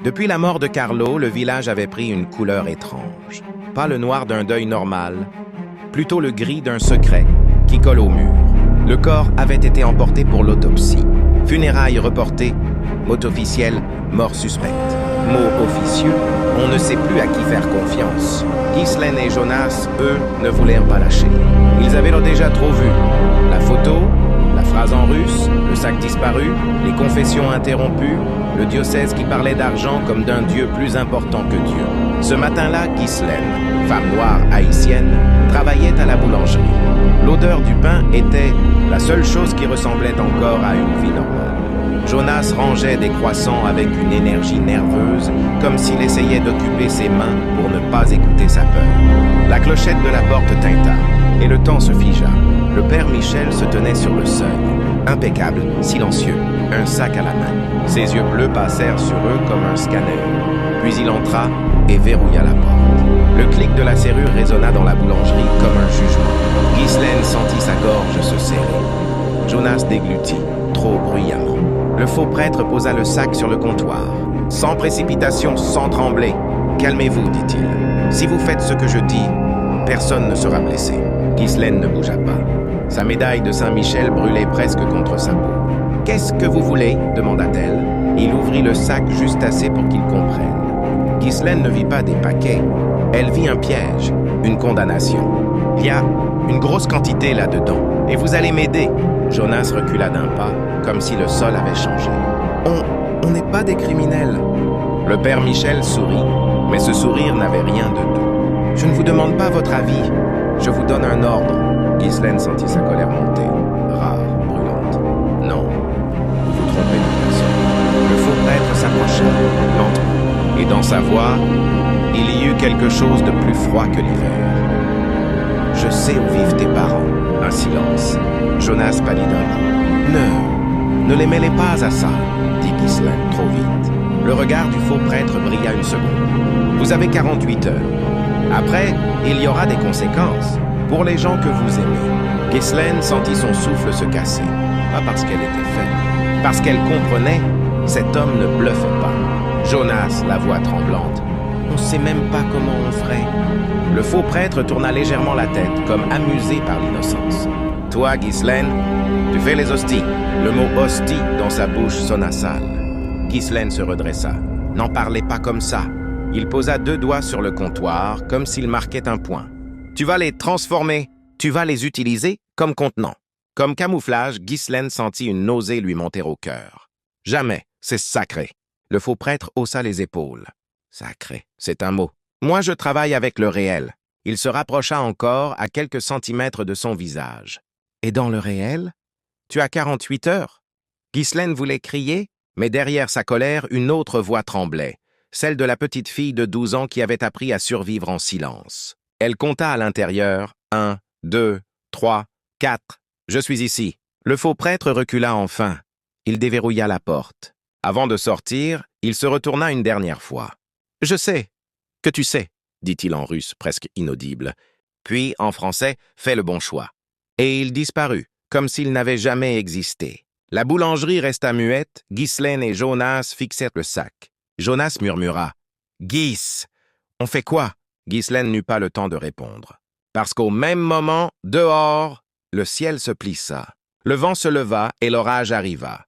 Depuis la mort de Carlo, le village avait pris une couleur étrange. Pas le noir d'un deuil normal, plutôt le gris d'un secret qui colle au mur. Le corps avait été emporté pour l'autopsie. Funérailles reportées, mot officiel, mort suspecte. Mot officieux, on ne sait plus à qui faire confiance. Ghislaine et Jonas, eux, ne voulèrent pas lâcher. Ils avaient déjà trop vu. La photo, la phrase en russe, le sac disparu, les confessions interrompues, le diocèse qui parlait d'argent comme d'un Dieu plus important que Dieu. Ce matin-là, Ghislaine, femme noire haïtienne, travaillait à la boulangerie. L'odeur du pain était la seule chose qui ressemblait encore à une vie normale. Jonas rangeait des croissants avec une énergie nerveuse, comme s'il essayait d'occuper ses mains pour ne pas écouter sa peur. La clochette de la porte tinta, et le temps se figea. Le père Michel se tenait sur le seuil, impeccable, silencieux, un sac à la main. Ses yeux bleus passèrent sur eux comme un scanner. Puis il entra et verrouilla la porte. Le clic de la serrure résonna dans la boulangerie comme un jugement. Ghislaine sentit sa gorge se serrer. Jonas déglutit, trop bruyamment. Le faux prêtre posa le sac sur le comptoir. Sans précipitation, sans trembler. « Calmez-vous, dit-il. Si vous faites ce que je dis, personne ne sera blessé. » Ghislaine ne bougea pas. Sa médaille de Saint-Michel brûlait presque contre sa peau. « Qu'est-ce que vous voulez ?» demanda-t-elle. Il ouvrit le sac juste assez pour qu'il comprenne. Ghislaine ne vit pas des paquets. Elle vit un piège, une condamnation. « Il y a une grosse quantité là-dedans, et vous allez m'aider. » Jonas recula d'un pas, comme si le sol avait changé. On n'est pas des criminels. Le père Michel sourit, mais ce sourire n'avait rien de doux. Je ne vous demande pas votre avis, je vous donne un ordre. Ghislaine sentit sa colère monter, rare, brûlante. Non, vous vous trompez de personne. Le faux prêtre s'approcha, lentement, et dans sa voix, il y eut quelque chose de plus froid que l'hiver. Je sais où vivent tes parents. Un silence. Jonas pâlit d'un coup. Ne les mêlez pas à ça, dit Ghislaine trop vite. Le regard du faux prêtre brilla une seconde. Vous avez 48 heures. Après, il y aura des conséquences pour les gens que vous aimez. Ghislaine sentit son souffle se casser. Pas parce qu'elle était faible, parce qu'elle comprenait, cet homme ne bluffait pas. Jonas, la voix tremblante. On ne sait même pas comment on ferait. Le faux prêtre tourna légèrement la tête, comme amusé par l'innocence. Toi, Ghislaine, tu fais les hosties. Le mot hostie dans sa bouche sonna sale. Ghislaine se redressa. N'en parlez pas comme ça. Il posa 2 doigts sur le comptoir, comme s'il marquait un point. Tu vas les transformer. Tu vas les utiliser comme contenant. Comme camouflage, Ghislaine sentit une nausée lui monter au cœur. Jamais, c'est sacré. Le faux prêtre haussa les épaules. Sacré, c'est un mot. Moi, je travaille avec le réel. Il se rapprocha encore à quelques centimètres de son visage. Et dans le réel, tu as 48 heures. Ghislaine voulait crier, mais derrière sa colère, une autre voix tremblait, celle de la petite fille de 12 ans qui avait appris à survivre en silence. Elle compta à l'intérieur, 1, 2, 3, 4. Je suis ici. Le faux prêtre recula enfin. Il déverrouilla la porte. Avant de sortir, il se retourna une dernière fois. « Je sais que tu sais, » dit-il en russe presque inaudible. Puis, en français, « fais le bon choix. » Et il disparut, comme s'il n'avait jamais existé. La boulangerie resta muette, Ghislaine et Jonas fixèrent le sac. Jonas murmura « Ghiss, on fait quoi ?» Ghislaine n'eut pas le temps de répondre. Parce qu'au même moment, dehors, le ciel se plissa. Le vent se leva et l'orage arriva.